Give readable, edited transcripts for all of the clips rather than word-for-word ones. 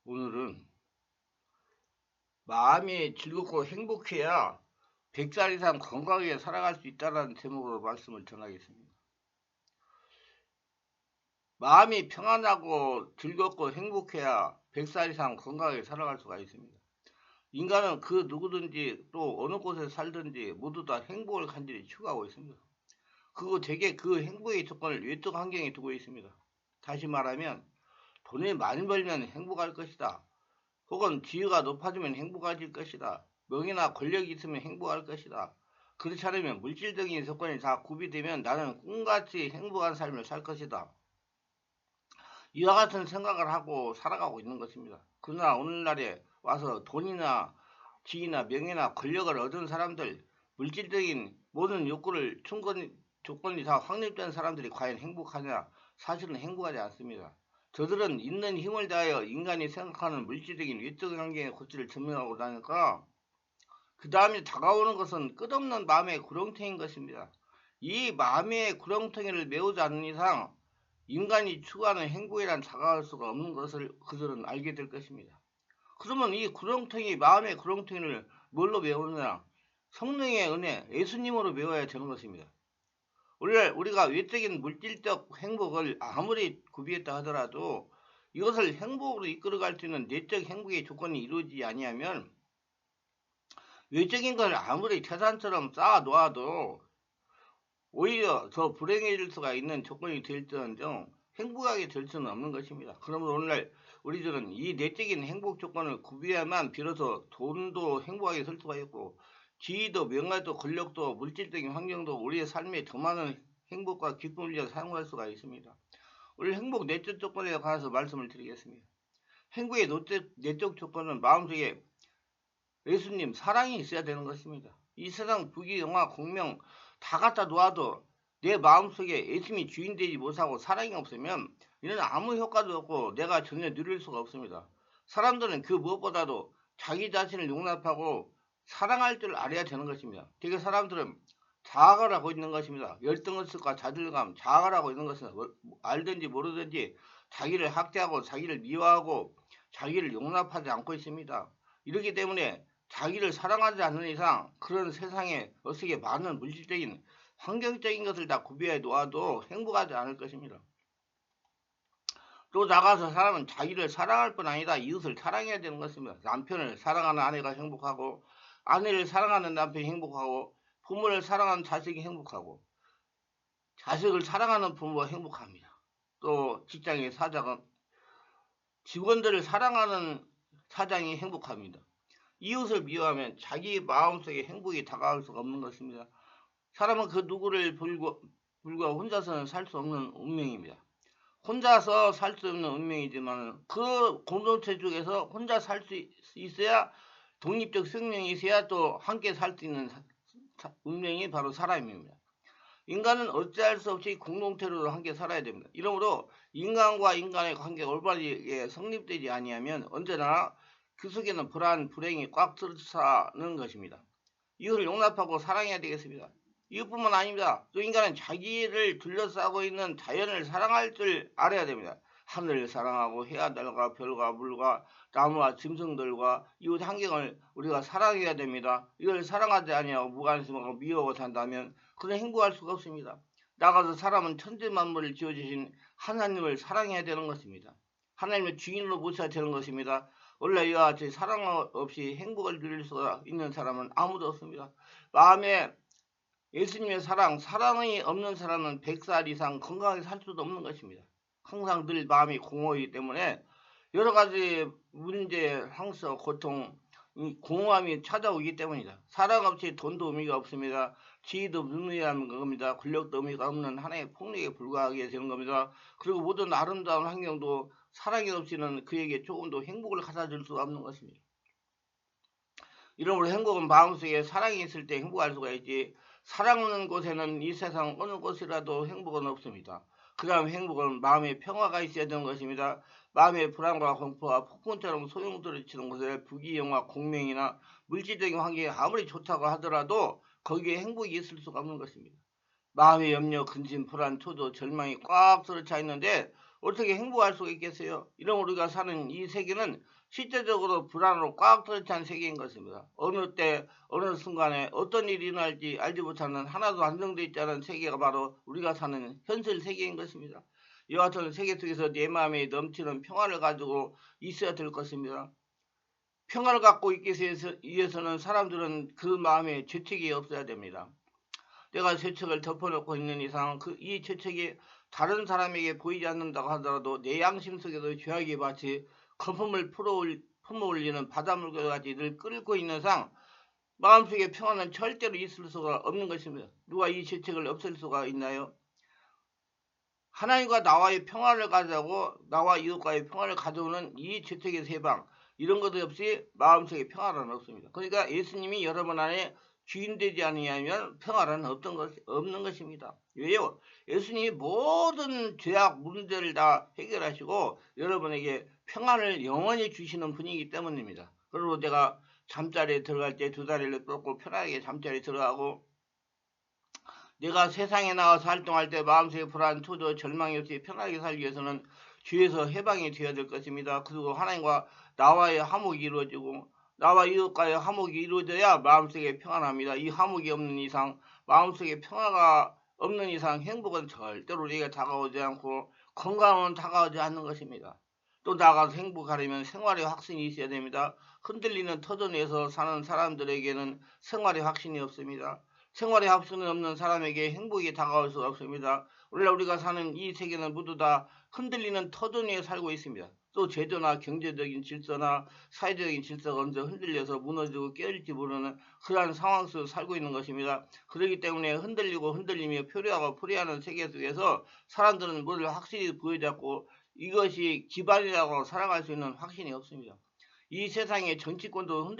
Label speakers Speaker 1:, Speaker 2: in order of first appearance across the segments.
Speaker 1: 오늘은 마음이 즐겁고 행복해야 100살 이상 건강하게 살아갈 수 있다는 제목으로 말씀을 전하겠습니다. 마음이 평안하고 즐겁고 행복해야 100살 이상 건강하게 살아갈 수가 있습니다. 인간은 그 누구든지 또 어느 곳에 살든지 모두 다 행복을 간절히 추구하고 있습니다. 그리고 대개 그 행복의 조건을 외적 환경에 두고 있습니다. 다시 말하면 돈을 많이 벌면 행복할 것이다. 혹은 지위가 높아지면 행복해질 것이다. 명예나 권력이 있으면 행복할 것이다. 그렇지 않으면 물질적인 조건이 다 구비되면 나는 꿈같이 행복한 삶을 살 것이다. 이와 같은 생각을 하고 살아가고 있는 것입니다. 그러나 오늘날에 와서 돈이나 지위나 명예나 권력을 얻은 사람들, 물질적인 모든 욕구를 조건이 다 확립된 사람들이 과연 행복하냐? 사실은 행복하지 않습니다. 저들은 있는 힘을 다하여 인간이 생각하는 물질적인 외적 환경의 고치를 증명하고 나니까 그 다음에 다가오는 것은 끝없는 마음의 구렁텅이인 것입니다. 이 마음의 구렁텅이를 메우지 않는 이상 인간이 추구하는 행복이란 다가올 수가 없는 것을 그들은 알게 될 것입니다. 그러면 이 구렁텅이, 마음의 구렁텅이를 뭘로 메우느냐? 성령의 은혜, 예수님으로 메워야 되는 것입니다. 우리가 외적인 물질적 행복을 아무리 구비했다 하더라도 이것을 행복으로 이끌어갈 수 있는 내적 행복의 조건이 이루어지지 아니하면 외적인 걸 아무리 재산처럼 쌓아 놓아도 오히려 더 불행해질 수가 있는 조건이 될지언정 행복하게 될 수는 없는 것입니다. 그러므로 오늘날 우리들은 이 내적인 행복 조건을 구비해야만 비로소 돈도 행복하게 살 수가 있고 지위도 명예도 권력도 물질적인 환경도 우리의 삶에 더 많은 행복과 기쁨을 위해 사용할 수가 있습니다. 오늘 행복 내적 조건에 관해서 말씀을 드리겠습니다. 행복의 내적 조건은 마음속에 예수님 사랑이 있어야 되는 것입니다. 이 세상 부귀 영화 공명 다 갖다 놓아도 내 마음속에 예수님이 주인 되지 못하고 사랑이 없으면 이는 아무 효과도 없고 내가 전혀 누릴 수가 없습니다. 사람들은 그 무엇보다도 자기 자신을 용납하고 사랑할 줄 알아야 되는 것입니다. 되게 사람들은 자학을 하고 있는 것입니다. 열등의식과 자존감, 자학을 하고 있는 것은 알든지 모르든지 자기를 학대하고 자기를 미워하고 자기를 용납하지 않고 있습니다. 이렇기 때문에 자기를 사랑하지 않는 이상 그런 세상에 어떻게 많은 물질적인 환경적인 것을 다 구비해 놓아도 행복하지 않을 것입니다. 또 나가서 사람은 자기를 사랑할 뿐 아니라 이웃을 사랑해야 되는 것입니다. 남편을 사랑하는 아내가 행복하고 아내를 사랑하는 남편이 행복하고 부모를 사랑하는 자식이 행복하고 자식을 사랑하는 부모가 행복합니다. 또 직장의 사장은 직원들을 사랑하는 사장이 행복합니다. 이웃을 미워하면 자기 마음속에 행복이 다가올 수가 없는 것입니다. 사람은 그 누구를 불구하고 혼자서는 살 수 없는 운명입니다. 혼자서 살 수 없는 운명이지만 그 공동체 중에서 혼자 살 수 있어야 독립적 생명이 있어야 또 함께 살 수 있는 운명이 바로 사람입니다. 인간은 어찌할 수 없이 공동체로 함께 살아야 됩니다. 이러므로 인간과 인간의 관계가 올바르게 성립되지 아니하면 언제나 그 속에는 불행이 꽉 들어차는 것입니다. 이것을 용납하고 사랑해야 되겠습니다. 이것뿐만 아닙니다. 또 인간은 자기를 둘러싸고 있는 자연을 사랑할 줄 알아야 됩니다. 하늘을 사랑하고 해야들과 별과 물과 나무와 짐승들과 이웃 환경을 우리가 사랑해야 됩니다. 이걸 사랑하지 아니하고 무관심하고 미워하고 산다면 그는 행복할 수가 없습니다. 나가서 사람은 천지만물을 지어주신 하나님을 사랑해야 되는 것입니다. 하나님의 주인으로 모셔야 되는 것입니다. 원래 이와 같이 사랑 없이 행복을 누릴 수가 있는 사람은 아무도 없습니다. 마음에 예수님의 사랑이 없는 사람은 100살 이상 건강하게 살 수도 없는 것입니다. 항상 늘 마음이 공허이기 때문에 여러 가지 문제, 항상 고통, 공허함이 찾아오기 때문이다. 사랑 없이 돈도 의미가 없습니다. 지위도 의미하는 겁니다. 권력도 의미가 없는 하나의 폭력에 불과하게 되는 겁니다. 그리고 모든 아름다운 환경도 사랑이 없이는 그에게 조금도 행복을 갖다 줄 수가 없는 것입니다. 이러므로 행복은 마음속에 사랑이 있을 때 행복할 수가 있지 사랑 없는 곳에는 이 세상 어느 곳이라도 행복은 없습니다. 그 다음 행복은 마음의 평화가 있어야 되는 것입니다. 마음의 불안과 공포와 폭풍처럼 소용돌이치는 곳에 부귀영화 공명이나 물질적인 환경이 아무리 좋다고 하더라도 거기에 행복이 있을 수가 없는 것입니다. 마음의 염려, 근심, 불안, 초조, 절망이 꽉 들어차 있는데 어떻게 행복할 수가 있겠어요? 이런 우리가 사는 이 세계는 실제적으로 불안으로 꽉 들어찬 세계인 것입니다. 어느 때 어느 순간에 어떤 일이 일어날지 알지 못하는 하나도 안정되어 있지 않은 세계가 바로 우리가 사는 현실 세계인 것입니다. 이와 같은 세계 속에서 내 마음에 넘치는 평화를 가지고 있어야 될 것입니다. 평화를 갖고 있기 위해서는 사람들은 그 마음에 죄책이 없어야 됩니다. 내가 죄책을 덮어놓고 있는 이상 이 죄책이 다른 사람에게 보이지 않는다고 하더라도 내 양심 속에도 죄악이 마치 거품을 품어올리는 바닷물같이 늘 끓고 있는 이상 마음속에 평화는 절대로 있을 수가 없는 것입니다. 누가 이 죄책을 없앨 수가 있나요? 하나님과 나와의 평화를 가져고 나와 이웃과의 평화를 가져오는 이 죄책의 세방 이런 것 없이 마음속에 평화는 없습니다. 그러니까 예수님이 여러분 안에 주인 되지 아니하면 평화는 없는 것입니다. 왜요? 예수님이 모든 죄악 문제를 다 해결하시고 여러분에게 평안을 영원히 주시는 분이기 때문입니다. 그리고 내가 잠자리에 들어갈 때 두 다리를 뻗고 편하게 잠자리에 들어가고 내가 세상에 나와서 활동할 때 마음속에 불안, 초조, 절망이 없이 편하게 살기 위해서는 주에서 해방이 되어야 될 것입니다. 그리고 하나님과 나와의 화목이 이루어지고 나와 이웃과의 화목이 이루어져야 마음속에 평안합니다. 이 화목이 없는 이상, 마음속에 평화가 없는 이상 행복은 절대로 우리에게 다가오지 않고 건강은 다가오지 않는 것입니다. 또 나아가서 행복하려면 생활의 확신이 있어야 됩니다. 흔들리는 터전에서 사는 사람들에게는 생활의 확신이 없습니다. 생활의 확신이 없는 사람에게 행복이 다가올 수가 없습니다. 오늘날 우리가 사는 이 세계는 모두 다 흔들리는 터전 위에 살고 있습니다. 또 제도나 경제적인 질서나 사회적인 질서가 언제 흔들려서 무너지고 깨질지 모르는 그러한 상황 속에 살고 있는 것입니다. 그렇기 때문에 흔들리고 흔들리며 표류하고 포리하는 세계 속에서 사람들은 뭘 확실히 보여잡고 이것이 기반이라고 살아갈 수 있는 확신이 없습니다. 이 세상의 정치권도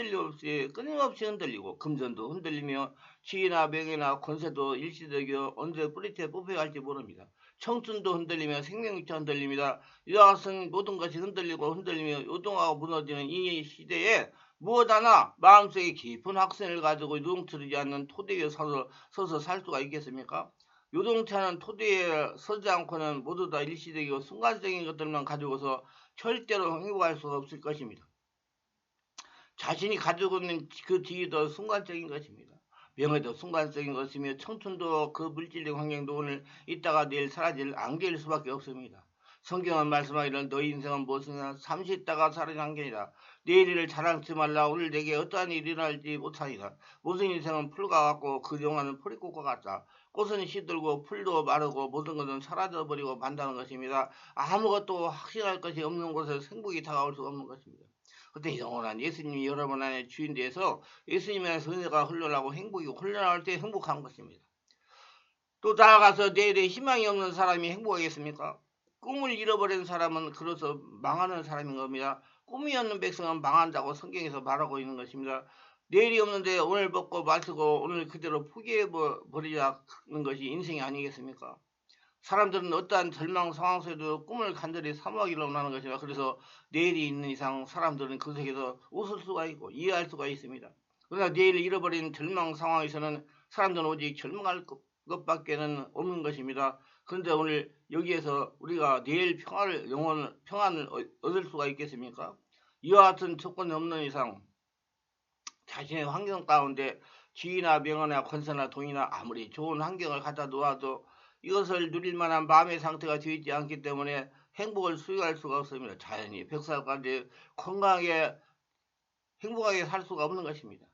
Speaker 1: 끊임없이 흔들리고 금전도 흔들리며 지위나 명예나 권세도 일시적이어 언제 뿌리째 뽑혀갈지 모릅니다. 청춘도 흔들리며 생명력도 흔들립니다. 이와 같은 모든 것이 흔들리며 요동하고 무너지는 이 시대에 무엇 하나 마음속에 깊은 확신을 가지고 요동치지 않는 토대 위에 서서 살 수가 있겠습니까? 요동치는 토대 위에 서지 않고는 모두 다 일시적이고 순간적인 것들만 가지고서 절대로 행복할 수가 없을 것입니다. 자신이 가지고 있는 그 지위도 순간적인 것입니다. 명예도 순간적인 것이며 청춘도 그 물질적 환경도 오늘 있다가 내일 사라질 안개일 수밖에 없습니다. 성경은 말씀하기를 너희 인생은 무엇이냐 잠시 있다가 사라지는 게니라. 내일 일을 자랑치 말라. 오늘 내게 어떠한 일이 일어날지 못하니라. 모든 인생은 풀과 같고 그 영화는 포리꽃과 같다. 꽃은 시들고 풀도 마르고 모든 것은 사라져버리고 만다는 것입니다. 아무것도 확신할 것이 없는 곳에서 행복이 다가올 수가 없는 것입니다. 그때 영원한 예수님이 여러분 안에 주인 되어서 예수님 안에서 은혜가 흘러나고 행복이 흘러나올 때 행복한 것입니다. 또 나아가서 내일에 희망이 없는 사람이 행복하겠습니까? 꿈을 잃어버린 사람은 그래서 망하는 사람인 겁니다. 꿈이 없는 백성은 망한다고 성경에서 말하고 있는 것입니다. 내일이 없는데 오늘 먹고 마시고 오늘 그대로 포기해버리자는 것이 인생이 아니겠습니까? 사람들은 어떠한 절망 상황 속에도 꿈을 간절히 사모하기로 하는 것이라. 그래서 내일이 있는 이상 사람들은 그 속에서 웃을 수가 있고 이해할 수가 있습니다. 그러나 내일을 잃어버린 절망 상황에서는 사람들은 오직 절망할 것밖에는 없는 것입니다. 그런데 오늘 여기에서 우리가 내일 평안을 얻을 수가 있겠습니까? 이와 같은 조건이 없는 이상 자신의 환경 가운데 지위나 명예나 권세나 돈이나 아무리 좋은 환경을 갖다 놓아도 이것을 누릴 만한 마음의 상태가 되지 않기 때문에 행복을 수용할 수가 없습니다. 자연히 100살까지 건강하게 행복하게 살 수가 없는 것입니다.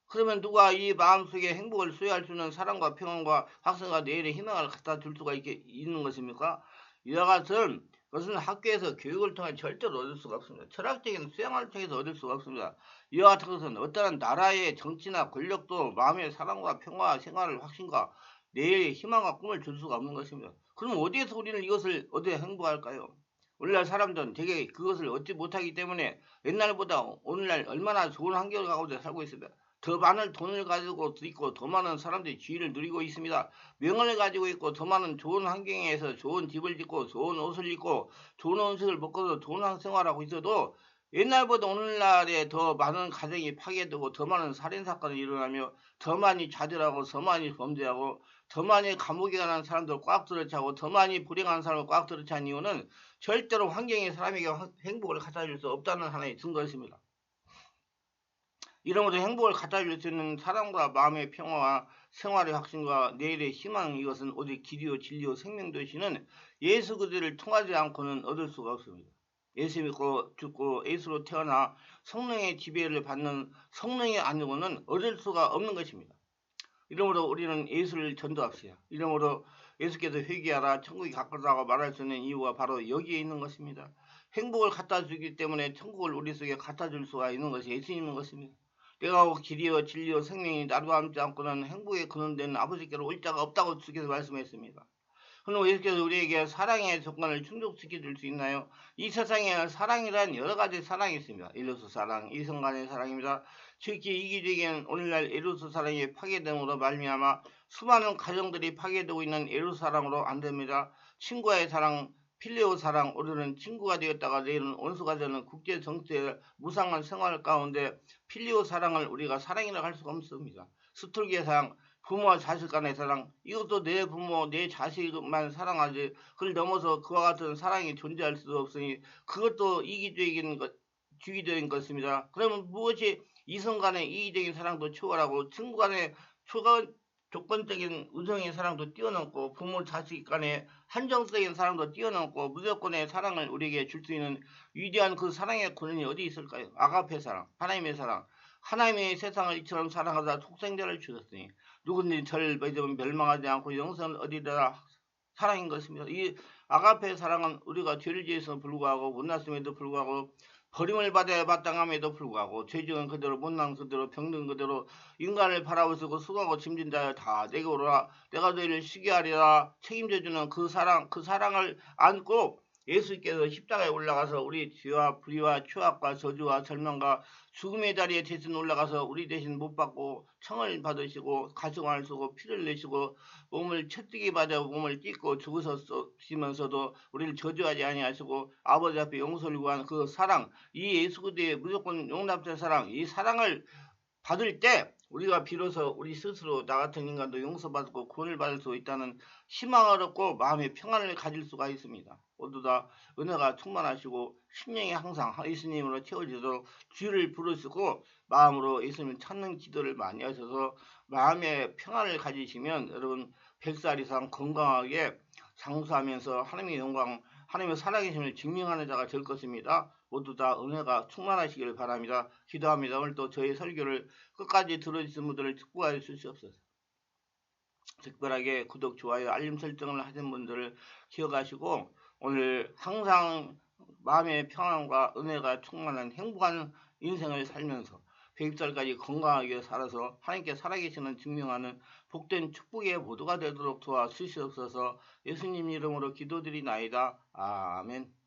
Speaker 1: 그러면 누가 이 마음속에 행복을 수용할 수 있는 사랑과 평안과 확신과 내일의 희망을 갖다 줄 수가 있는 것입니까? 이와 같은 것은 학교에서 교육을 통해 절대로 얻을 수가 없습니다. 철학적인 수양을 통해서 얻을 수가 없습니다. 이와 같은 것은 어떠한 나라의 정치나 권력도 마음의 사랑과 평화와 생활을 확신과 내일의 희망과 꿈을 줄 수가 없는 것입니다. 그럼 어디에서 우리는 이것을 얻어야 행복할까요? 오늘날 사람들은 되게 그것을 얻지 못하기 때문에 옛날보다 오늘날 얼마나 좋은 환경 가운데 살고 있습니다. 더 많은 돈을 가지고 있고 더 많은 사람들이 지위를 누리고 있습니다. 명예를 가지고 있고 더 많은 좋은 환경에서 좋은 집을 짓고 좋은 옷을 입고 좋은 음식을 먹고도 좋은 생활하고 있어도 옛날보다 오늘날에 더 많은 가정이 파괴되고 더 많은 살인사건이 일어나며 더 많이 자살하고 더 많이 범죄하고 더 많이 감옥에 가는 사람들 꽉 들어차고 더 많이 불행한 사람을 꽉 들어찬 이유는 절대로 환경이 사람에게 행복을 갖다 줄 수 없다는 하나의 증거였습니다. 이러므로 행복을 갖다 줄 수 있는 사랑과 마음의 평화와 생활의 확신과 내일의 희망, 이것은 오직 길이요 진리요 생명 되시는 예수 그리스도를 통하지 않고는 얻을 수가 없습니다. 예수 믿고 죽고 예수로 태어나 성령의 지배를 받는 성령이 아니고는 얻을 수가 없는 것입니다. 이러므로 우리는 예수를 전도합시다. 이러므로 예수께서 회개하라 천국이 가깝다고 말할 수 있는 이유가 바로 여기에 있는 것입니다. 행복을 갖다 주기 때문에 천국을 우리 속에 갖다 줄 수가 있는 것이 예수님인 것입니다. 내가 길이요 진리요 생명이 나도 함지 않고는 행복에 근원되는 아버지께로 올 자가 없다고 주께서 말씀했습니다. 그럼 예수께서 우리에게 사랑의 조건을 충족시켜 줄 수 있나요? 이 세상에 사랑이란 여러 가지 사랑이 있습니다. 에로스 사랑, 이성간의 사랑입니다. 특히 이기적인 오늘날 에로스 사랑이 파괴됨으로 말미암아 수많은 가정들이 파괴되고 있는 에로스 사랑으로 안 됩니다. 친구와의 사랑, 필레오 사랑, 오늘은 친구가 되었다가 내일은 원수가 되는 국제 정치의 무상한 생활 가운데 필레오 사랑을 우리가 사랑이라고 할 수가 없습니다. 스톨기의 사랑, 부모와 자식 간의 사랑, 이것도 내 부모, 내 자식만 사랑하지 그걸 넘어서 그와 같은 사랑이 존재할 수도 없으니 그것도 이기적인 것, 주의적인 것입니다. 그러면 무엇이 이성 간의 이기적인 사랑도 초월하고 친구 간의 조건적인 우정의 사랑도 뛰어넘고 부모 자식 간의 한정적인 사랑도 뛰어넘고 무조건의 사랑을 우리에게 줄 수 있는 위대한 그 사랑의 근원이 어디 있을까요? 아가페 사랑, 하나님의 사랑. 하나님의 세상을 이처럼 사랑하다 독생자를 주셨으니 누구든지 저를 믿으면 멸망하지 않고 영생을 얻으리라 사랑인 것입니다. 이 아가페 사랑은 우리가 죄를 지어서 불구하고 못났음에도 불구하고 버림을 받아야 마땅함에도 불구하고 죄지은 그대로 못난 그대로 병든 그대로 인간을 바라보시고 수고하고 짐진 자여 다 내게 오라 내가 너희를 쉬게 하리라 책임져주는 그 사랑을 안고 예수께서 십자가에 올라가서 우리 죄와 불의와 추악과 저주와 절망과 죽음의 자리에 대신 올라가서 우리 대신 못 받고 청을 받으시고 가증을 쓰고 피를 내시고 몸을 채찍이 받아 몸을 찢고 죽으시면서도 우리를 저주하지 아니하시고 아버지 앞에 용서를 구한 그 사랑 이 예수 그리스도의 무조건 용납된 사랑 이 사랑을 받을 때 우리가 비로소 우리 스스로 나 같은 인간도 용서받고 구원을 받을 수 있다는 희망을 얻고 마음의 평안을 가질 수가 있습니다. 모두 다 은혜가 충만하시고 심령이 항상 예수님으로 채워지도록 주를 부르시고 마음으로 예수님을 찾는 기도를 많이 하셔서 마음의 평안을 가지시면 여러분 100살 이상 건강하게 장수하면서 하나님의 영광 하나님의 살아계심을 증명하는 자가 될 것입니다. 모두 다 은혜가 충만하시기를 바랍니다. 기도합니다. 오늘 또 저희 설교를 끝까지 들어주신 분들을 축복하여 주시옵소서. 특별하게 구독, 좋아요, 알림 설정을 하신 분들을 기억하시고 오늘 항상 마음의 평안과 은혜가 충만한 행복한 인생을 살면서 100살까지 건강하게 살아서 하나님께 살아계시는 증명하는 복된 축복의 모두가 되도록 도와주시옵소서. 예수님 이름으로 기도드리나이다. 아멘.